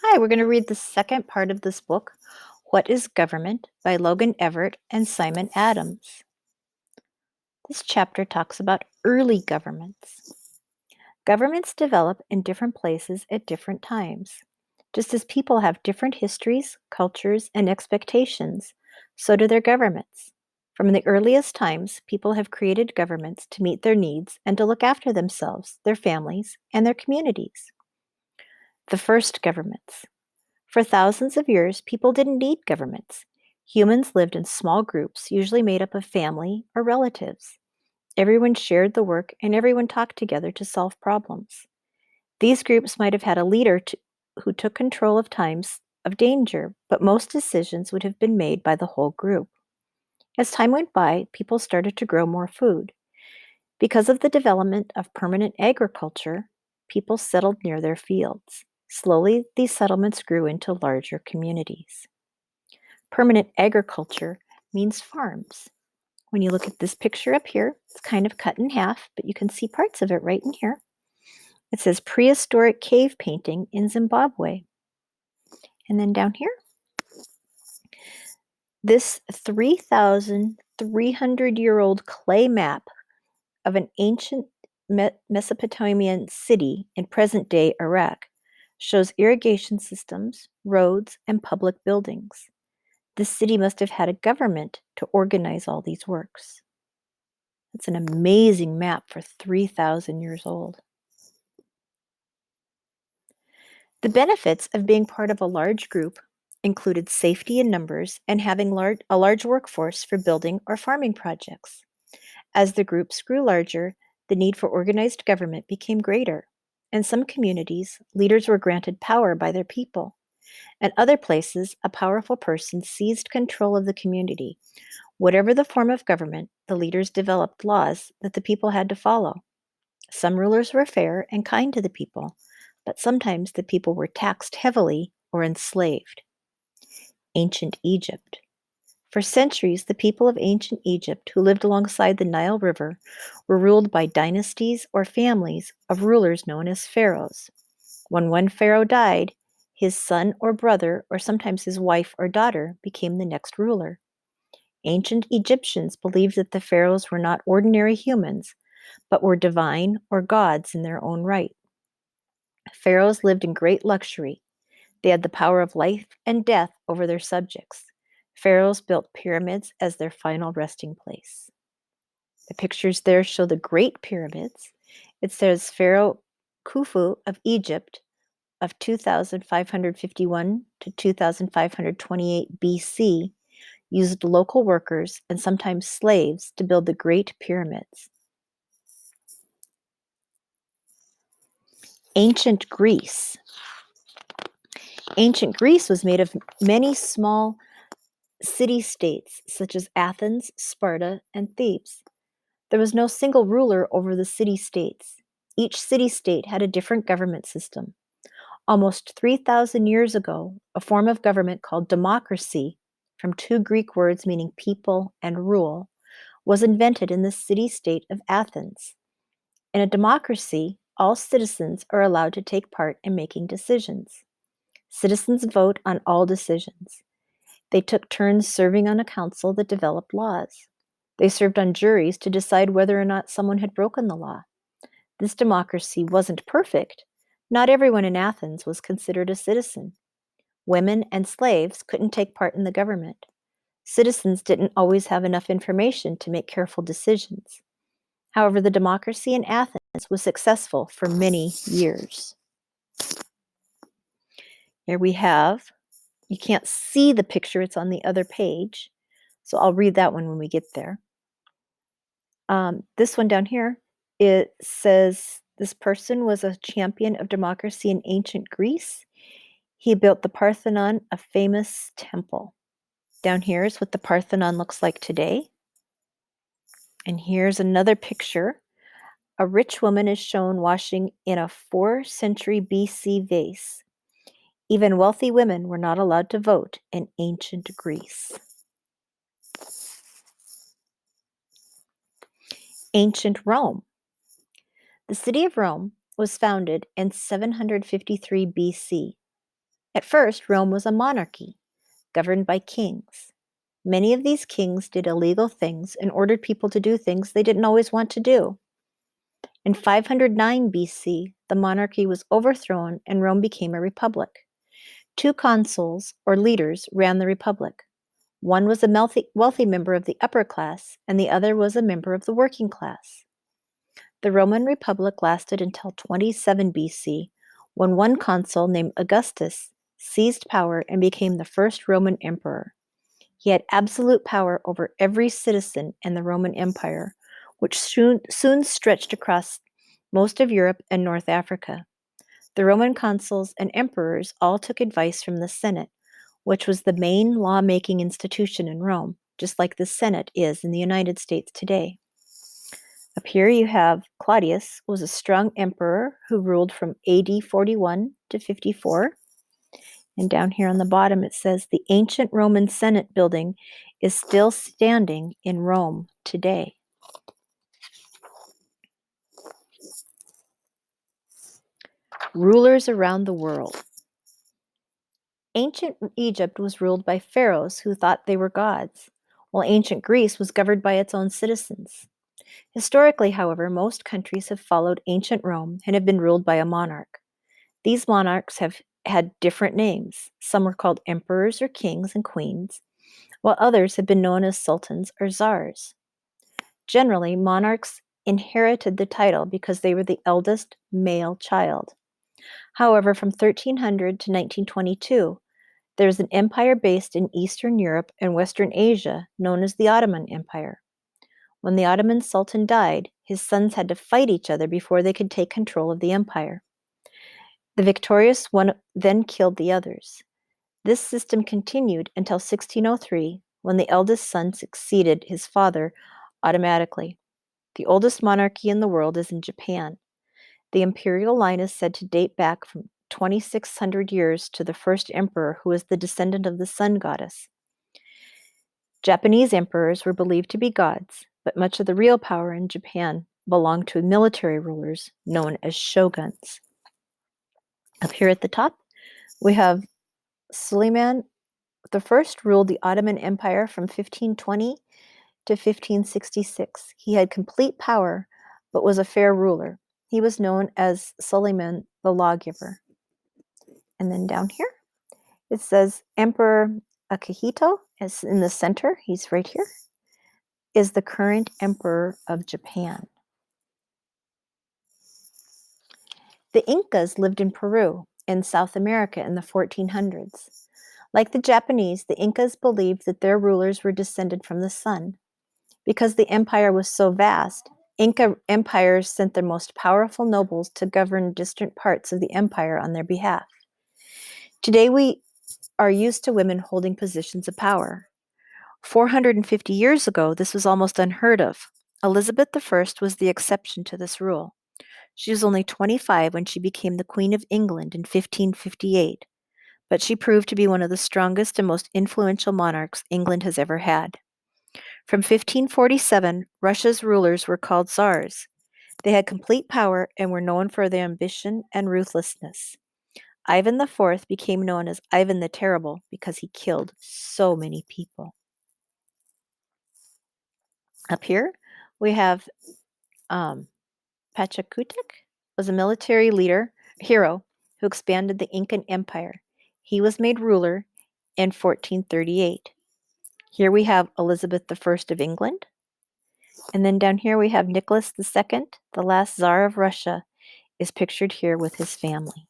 Hi, we're going to read the second part of this book, What is Government by Logan Everett and Simon Adams. This chapter talks about early governments. Governments develop in different places at different times. Just as people have different histories, cultures, and expectations, so do their governments. From the earliest times, people have created governments to meet their needs and to look after themselves, their families, and their communities. The first governments. For thousands of years, people didn't need governments. Humans lived in small groups, usually made up of family or relatives. Everyone shared the work and everyone talked together to solve problems. These groups might have had a leader who took control of times of danger, but most decisions would have been made by the whole group. As time went by, people started to grow more food. Because of the development of permanent agriculture, people settled near their fields. Slowly, these settlements grew into larger communities. Permanent agriculture means farms. When you look at this picture up here, it's kind of cut in half, but you can see parts of it right in here. It says prehistoric cave painting in Zimbabwe. And then down here, this 3,300-year-old clay map of an ancient Mesopotamian city in present-day Iraq shows irrigation systems, roads, and public buildings. This city must have had a government to organize all these works. It's an amazing map for 3,000 years old. The benefits of being part of a large group included safety in numbers and having a large workforce for building or farming projects. As the groups grew larger, the need for organized government became greater. In some communities, leaders were granted power by their people. In other places, a powerful person seized control of the community. Whatever the form of government, the leaders developed laws that the people had to follow. Some rulers were fair and kind to the people, but sometimes the people were taxed heavily or enslaved. Ancient Egypt. For centuries, the people of ancient Egypt who lived alongside the Nile River were ruled by dynasties or families of rulers known as pharaohs. When one pharaoh died, his son or brother, or sometimes his wife or daughter, became the next ruler. Ancient Egyptians believed that the pharaohs were not ordinary humans, but were divine or gods in their own right. Pharaohs lived in great luxury. They had the power of life and death over their subjects. Pharaohs built pyramids as their final resting place. The pictures there show the Great Pyramids. It says Pharaoh Khufu of Egypt of 2551 to 2528 BC used local workers and sometimes slaves to build the Great Pyramids. Ancient Greece. Ancient Greece was made of many small city-states such as Athens, Sparta, and Thebes. There was no single ruler over the city-states. Each city-state had a different government system. Almost 3,000 years ago, a form of government called democracy, from two Greek words meaning people and rule, was invented in the city-state of Athens. In a democracy, all citizens are allowed to take part in making decisions. Citizens vote on all decisions. They took turns serving on a council that developed laws. They served on juries to decide whether or not someone had broken the law. This democracy wasn't perfect. Not everyone in Athens was considered a citizen. Women and slaves couldn't take part in the government. Citizens didn't always have enough information to make careful decisions. However, the democracy in Athens was successful for many years. Here we have, you can't see the picture, it's on the other page. So I'll read that one when we get there. This one down here, it says this person was a champion of democracy in ancient Greece. He built the Parthenon, a famous temple. Down here is what the Parthenon looks like today. And here's another picture. A rich woman is shown washing in a 4th century BC vase. Even wealthy women were not allowed to vote in ancient Greece. Ancient Rome. The city of Rome was founded in 753 BC. At first, Rome was a monarchy, governed by kings. Many of these kings did illegal things and ordered people to do things they didn't always want to do. In 509 BC, the monarchy was overthrown and Rome became a republic. Two consuls, or leaders, ran the republic. One was a wealthy member of the upper class, and the other was a member of the working class. The Roman Republic lasted until 27 BC, when one consul named Augustus seized power and became the first Roman emperor. He had absolute power over every citizen in the Roman Empire, which soon stretched across most of Europe and North Africa. The Roman consuls and emperors all took advice from the Senate, which was the main law-making institution in Rome, just like the Senate is in the United States today. Up here you have Claudius was a strong emperor who ruled from AD 41 to 54. And down here on the bottom it says the ancient Roman Senate building is still standing in Rome today. Rulers around the world. Ancient Egypt was ruled by pharaohs who thought they were gods, while ancient Greece was governed by its own citizens. Historically, however, most countries have followed ancient Rome and have been ruled by a monarch. These monarchs have had different names. Some were called emperors or kings and queens, while others have been known as sultans or czars. Generally, monarchs inherited the title because they were the eldest male child. However, from 1300 to 1922, there was an empire based in Eastern Europe and Western Asia known as the Ottoman Empire. When the Ottoman Sultan died, his sons had to fight each other before they could take control of the empire. The victorious one then killed the others. This system continued until 1603, when the eldest son succeeded his father automatically. The oldest monarchy in the world is in Japan. The imperial line is said to date back from 2,600 years to the first emperor, who was the descendant of the sun goddess. Japanese emperors were believed to be gods, but much of the real power in Japan belonged to military rulers known as shoguns. Up here at the top, we have Suleiman I ruled the Ottoman Empire from 1520 to 1566. He had complete power, but was a fair ruler. He was known as Suleiman the Lawgiver. And then down here, it says Emperor Akihito is in the center. He's right here. Is the current emperor of Japan. The Incas lived in Peru in South America in the 1400s. Like the Japanese, the Incas believed that their rulers were descended from the sun. Because the empire was so vast, Inca empires sent their most powerful nobles to govern distant parts of the empire on their behalf. Today we are used to women holding positions of power. 450 years ago, this was almost unheard of. Elizabeth I was the exception to this rule. She was only 25 when she became the Queen of England in 1558, but she proved to be one of the strongest and most influential monarchs England has ever had. From 1547, Russia's rulers were called czars. They had complete power and were known for their ambition and ruthlessness. Ivan IV became known as Ivan the Terrible because he killed so many people. Up here, we have Pachacutec was a military hero who expanded the Incan Empire. He was made ruler in 1438. Here we have Elizabeth I of England. And then down here we have Nicholas II, the last Tsar of Russia, is pictured here with his family.